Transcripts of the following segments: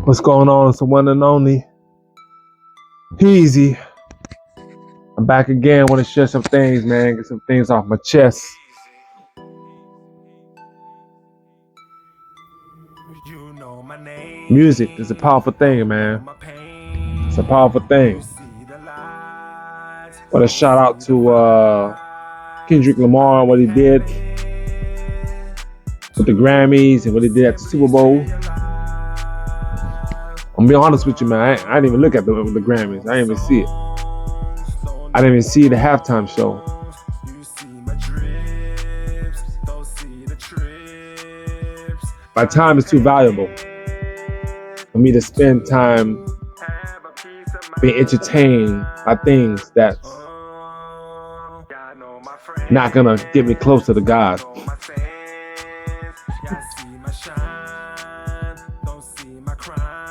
What's going on? It's the one and only Peasy. I'm back again. Want to share some things, man. Get some things off my chest. Music is a powerful thing, man. It's a powerful thing. Want to shout out to Kendrick Lamar, what he did with the Grammys and what he did at the Super Bowl. I'm gonna be honest with you, man. I didn't even look at the Grammys. I didn't even see it. I didn't even see the halftime show. My time is too valuable for me to spend time being entertained by things that's not gonna get me closer to God.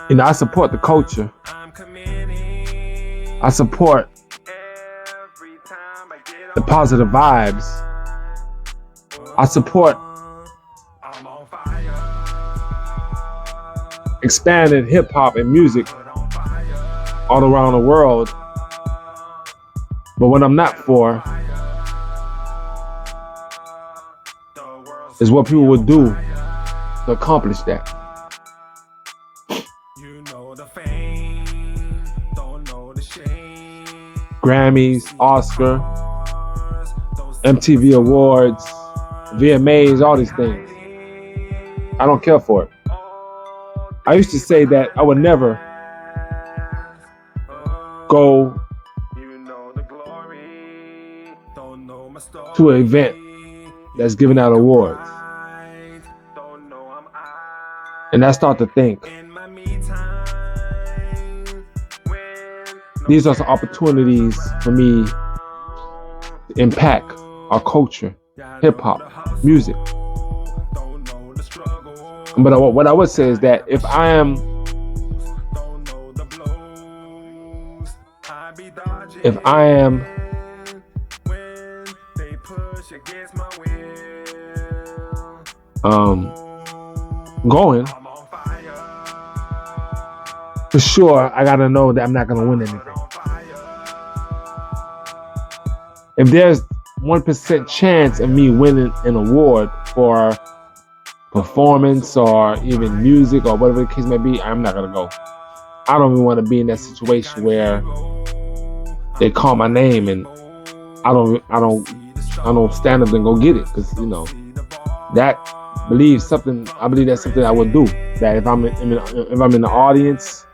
You know, I support the culture. I support the positive vibes. I support expanded hip hop and music all around the world. But what I'm not for is what people would do to accomplish that. Grammys, Oscar, MTV Awards, VMAs, all these things. I don't care for it. I used to say that I would never go to an event that's giving out awards. And I start to think, these are some opportunities for me to impact our culture, hip hop, music. But what I would say is that if I am going, for sure, I gotta know that I'm not gonna win anything. If there's 1% chance of me winning an award for performance or even music or whatever the case may be, I'm not gonna go. I don't even want to be in that situation where they call my name and I don't stand up and go get it, because I believe that's something I would do. That if I'm in the audience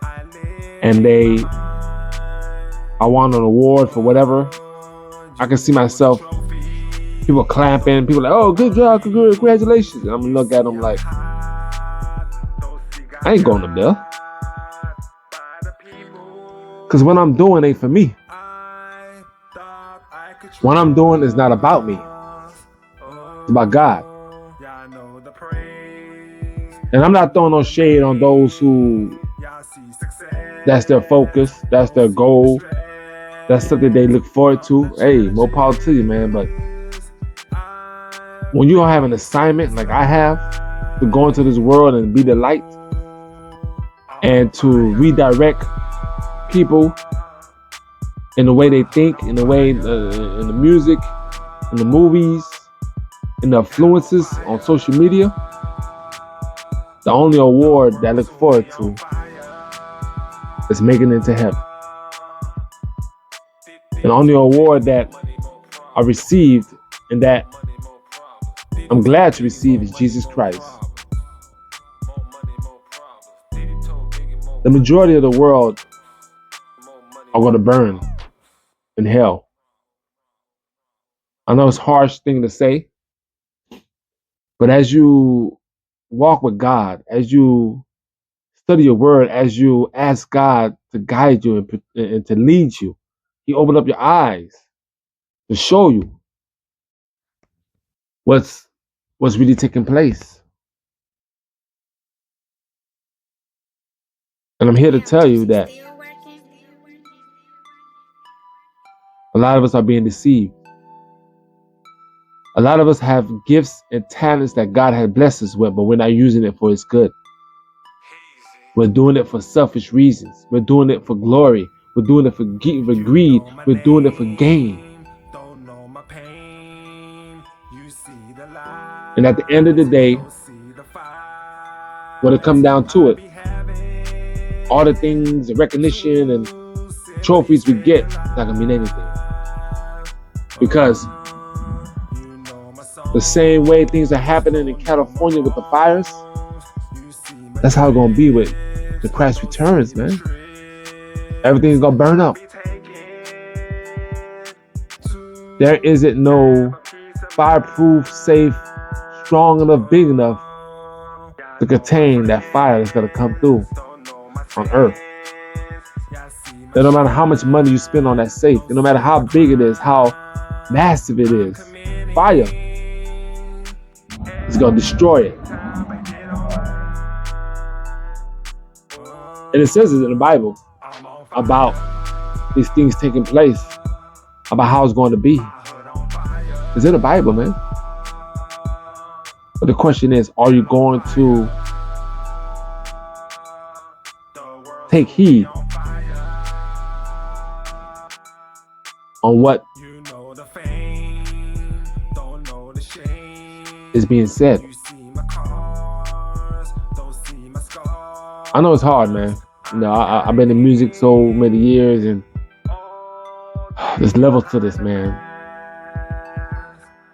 and I won an award for whatever, I can see myself, people clapping, people like, oh, good job, congratulations. And I'm gonna look at them like, I ain't going up there. Because what I'm doing ain't for me. What I'm doing is not about me. It's about God. And I'm not throwing no shade on those who that's their focus, that's their goal, that's something they look forward to. Hey, more power to you, man. But when you don't have an assignment like I have to go into this world and be the light and to redirect people in the way they think, in the way in the music, in the movies, in the influences on social media, the only award that I look forward to is making it to heaven. And the only award that I received and that I'm glad to receive is Jesus Christ. The majority of the world are going to burn in hell. I know it's a harsh thing to say, but as you walk with God, as you study your word, as you ask God to guide you and to lead you, He opened up your eyes to show you what's really taking place. And I'm here to tell you that a lot of us are being deceived. A lot of us have gifts and talents that God has blessed us with, but we're not using it for His good. We're doing it for selfish reasons. We're doing it for glory. We're doing it for greed. We're doing it for gain. And at the end of the day, when it comes down to it, all the things, the recognition and trophies we get, it's not gonna mean anything. Because the same way things are happening in California with the fires, that's how it's gonna be with the Christ returns, man. Everything's gonna burn up. There isn't no fireproof, safe, strong enough, big enough to contain that fire that's gonna come through on earth. And no matter how much money you spend on that safe, and no matter how big it is, how massive it is, fire is gonna destroy it. And it says it in the Bible about these things taking place, about how it's going to be. It's in the Bible, man. But the question is, are you going to take heed on what is being said? I know it's hard, man. You know, I've been in music so many years, and there's levels to this, man.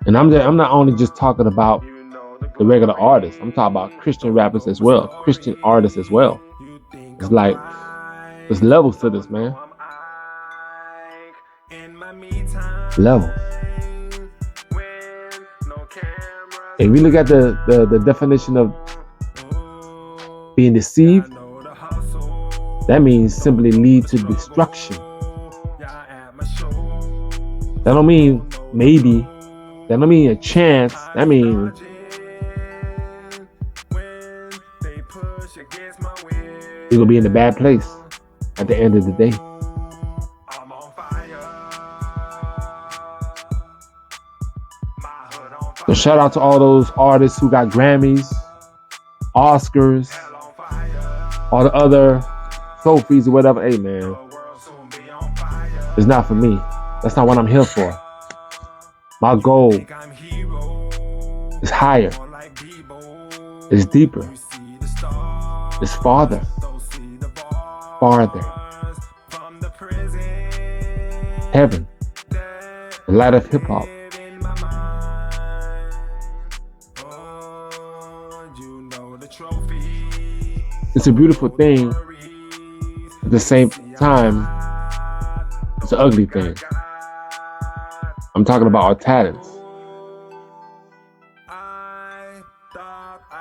And I'm not only just talking about the regular artists. I'm talking about Christian rappers as well, Christian artists as well. It's like there's levels to this, man. Levels. If we look at the definition of being deceived, that means simply lead to destruction. That don't mean maybe. That don't mean a chance. That means you're gonna be in a bad place at the end of the day. So shout out to all those artists who got Grammys, Oscars, all the other trophies or whatever. Hey, man, it's not for me. That's not what I'm here for. My goal is higher. It's deeper. It's farther. Heaven. The light of hip-hop. It's a beautiful thing. At the same time, it's an ugly thing. I'm talking about our talents.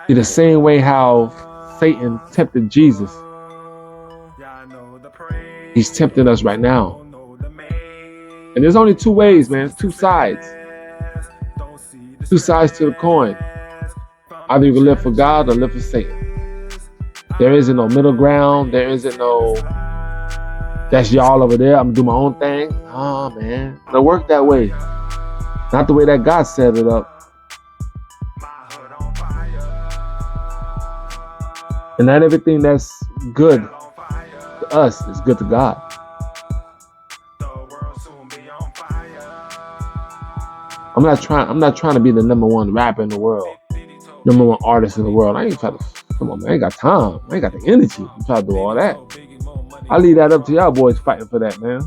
See, the same way how Satan tempted Jesus, he's tempting us right now. And there's only two ways, man. Two sides. Two sides to the coin. Either you can live for God or live for Satan. There isn't no middle ground. There isn't no, that's y'all over there, I'm gonna do my own thing. Oh, man. It don't work that way. Not the way that God set it up. And not everything that's good to us is good to God. I'm not trying to be the number one rapper in the world, number one artist in the world. I ain't trying to, come on, man, I ain't got time. I ain't got the energy to try to do all that. I leave that up to y'all boys fighting for that, man.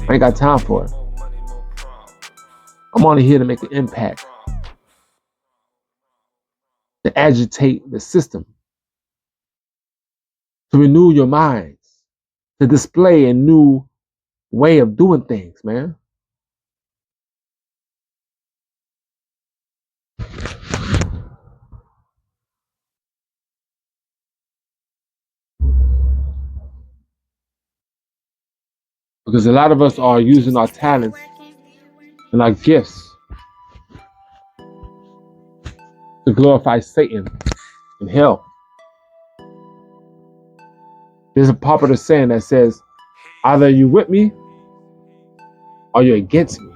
I ain't got time for it. I'm only here to make an impact, to agitate the system, to renew your minds, to display a new way of doing things, man. Because a lot of us are using our talents and our gifts to glorify Satan and hell. There's a popular saying that says, either you with me or you're against me.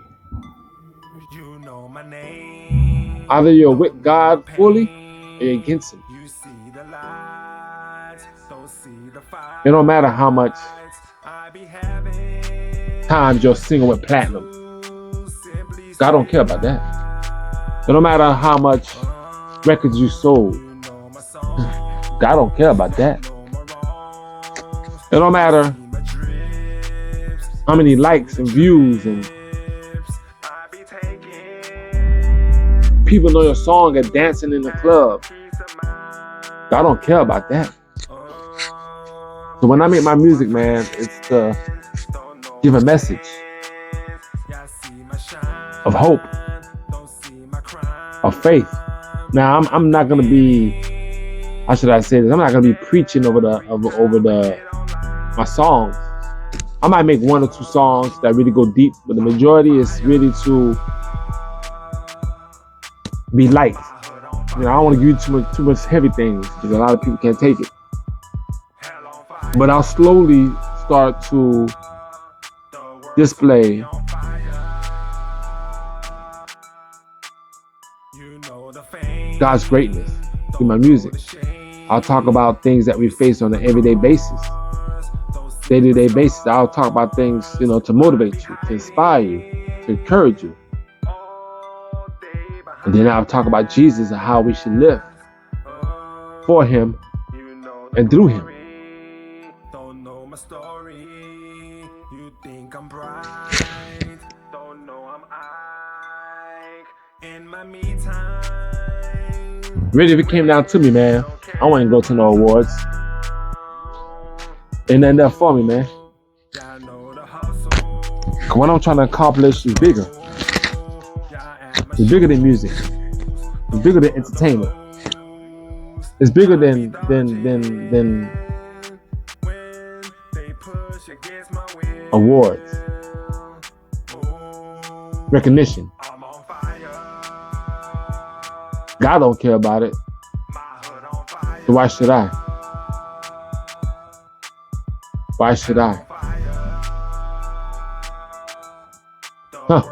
Either you're with God fully or you're against him. It don't matter how much times your single went platinum. God don't care about that. It don't matter how much records you sold. God don't care about that. It don't matter how many likes and views and people know your song and dancing in the club. God don't care about that. So when I make my music, man, it's to give a message of hope, of faith. Now I'm not gonna be, how should I say this? I'm not gonna be preaching over my songs. I might make one or two songs that really go deep, but the majority is really to be light. I don't want to give you too much heavy things because a lot of people can't take it. But I'll slowly start to display God's greatness through my music. I'll talk about things that we face on an everyday basis, day-to-day basis. I'll talk about things, to motivate you, to inspire you, to encourage you. And then I'll talk about Jesus and how we should live for him and through him. Don't know my story. You think I'm bright. Don't know I'm in my me time. Really, if it came down to me, man, I wouldn't go to no awards. Ain't nothing there for me, man. What I'm trying to accomplish is bigger. It's bigger than music. It's bigger than entertainment. It's bigger than awards, recognition. God don't care about it. So why should I? Why should I? Huh.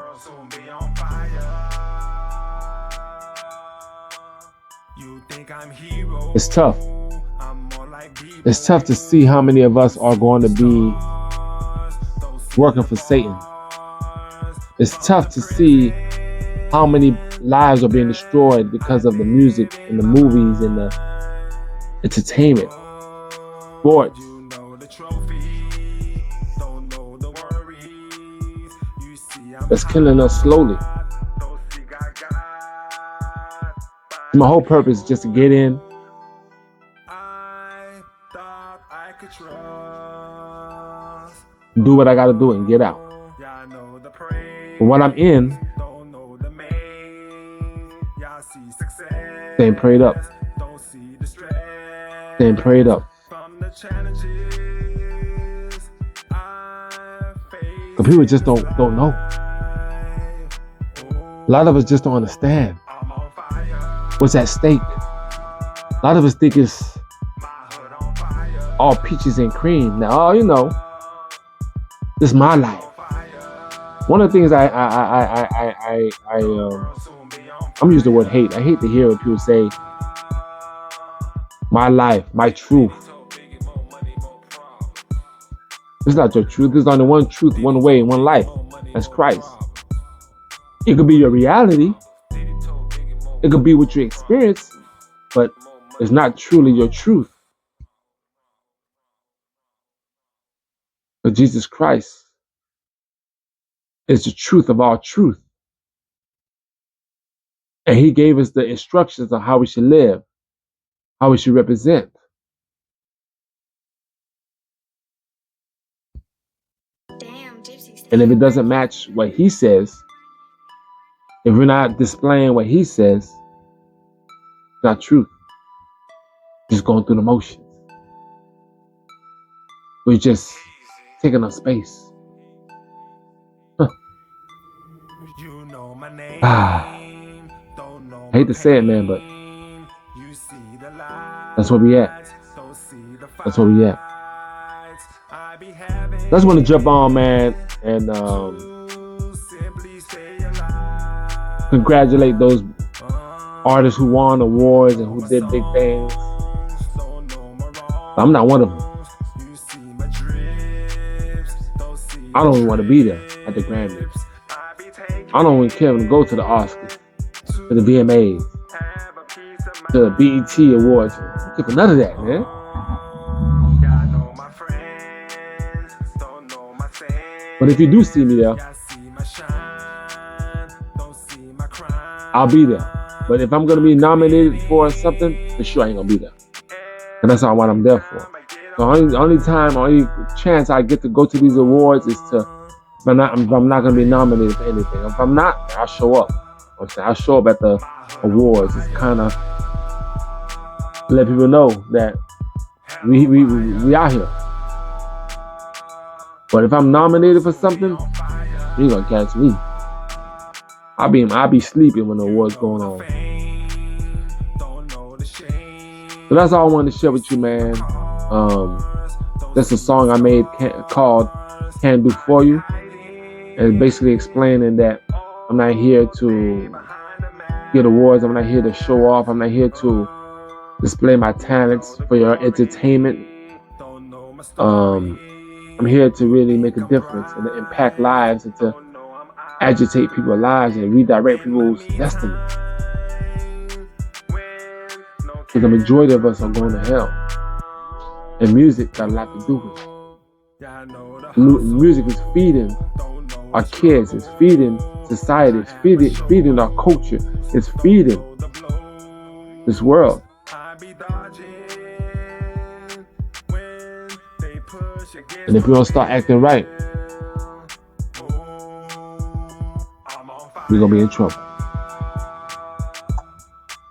It's tough. It's tough to see how many of us are going to be working for Satan. It's tough to see how many lives are being destroyed because of the music and the movies and the entertainment, sports. That's killing us slowly. My whole purpose is just to get in, do what I gotta do and get out. But when I'm in, staying prayed up. Staying prayed up. But people just don't know. A lot of us just don't understand what's at stake. A lot of us think it's all peaches and cream. Now, this is my life. One of the things I'm using the word hate. I hate to hear when people say, my life, my truth. It's not your truth. There's only one truth, one way, one life. That's Christ. It could be your reality. It could be what you experience, but it's not truly your truth. But Jesus Christ is the truth of all truth. And he gave us the instructions on how we should live, how we should represent. And if it doesn't match what he says, if we're not displaying what he says, it's not truth. Just going through the motions. We're just taking up space. I hate to say it, man, but that's where we at. That's where we at. I just want to jump on, man, and congratulate those artists who won awards and who did big things. I'm not one of them. I don't even want to be there at the Grammys. I don't even care to go to the Oscars, to the VMAs, to the BET Awards. I don't care for none of that, man. But if you do see me there, I'll be there. But if I'm gonna be nominated for something, for sure I ain't gonna be there. And that's not what I'm there for. The only chance I get to go to these awards is if I'm not gonna be nominated for anything. If I'm not, I'll show up. I'll show up at the awards. It's kind of let people know that we out here. But if I'm nominated for something, you ain't gonna catch me. I'll be sleeping when the awards going on. So that's all I wanted to share with you, man. That's a song I made called "Can Do For You," and basically explaining that I'm not here to get awards. I'm not here to show off. I'm not here to display my talents for your entertainment. I'm here to really make a difference and to impact lives and to agitate people's lives and redirect people's destiny. Because the majority of us are going to hell. And music got a lot to do with it. Music is feeding our kids. It's feeding society. It's feeding our culture. It's feeding this world. And if we don't start acting right, we're going to be in trouble.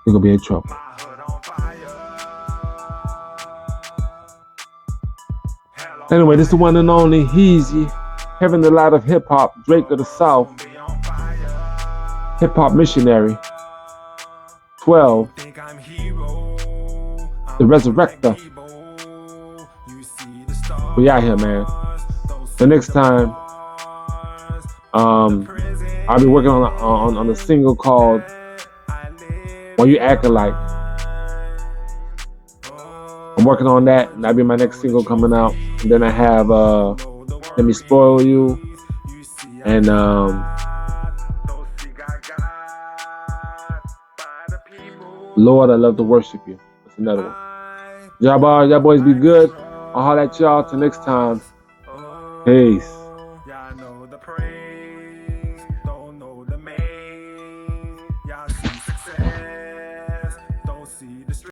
We're going to be in trouble. Anyway, this is the one and only Heezy, having the light of hip-hop, Drake of the South, hip-hop missionary, 12, the resurrector. We out here, man. The next time, I'll be working on a single called "Why You Acting Like." I'm working on that, and that'll be my next single coming out. And then I have "Let Me Spoil You," and "Lord, I Love to Worship You." That's another one. Y'all boys be good. I'll holler at y'all till next time. Peace.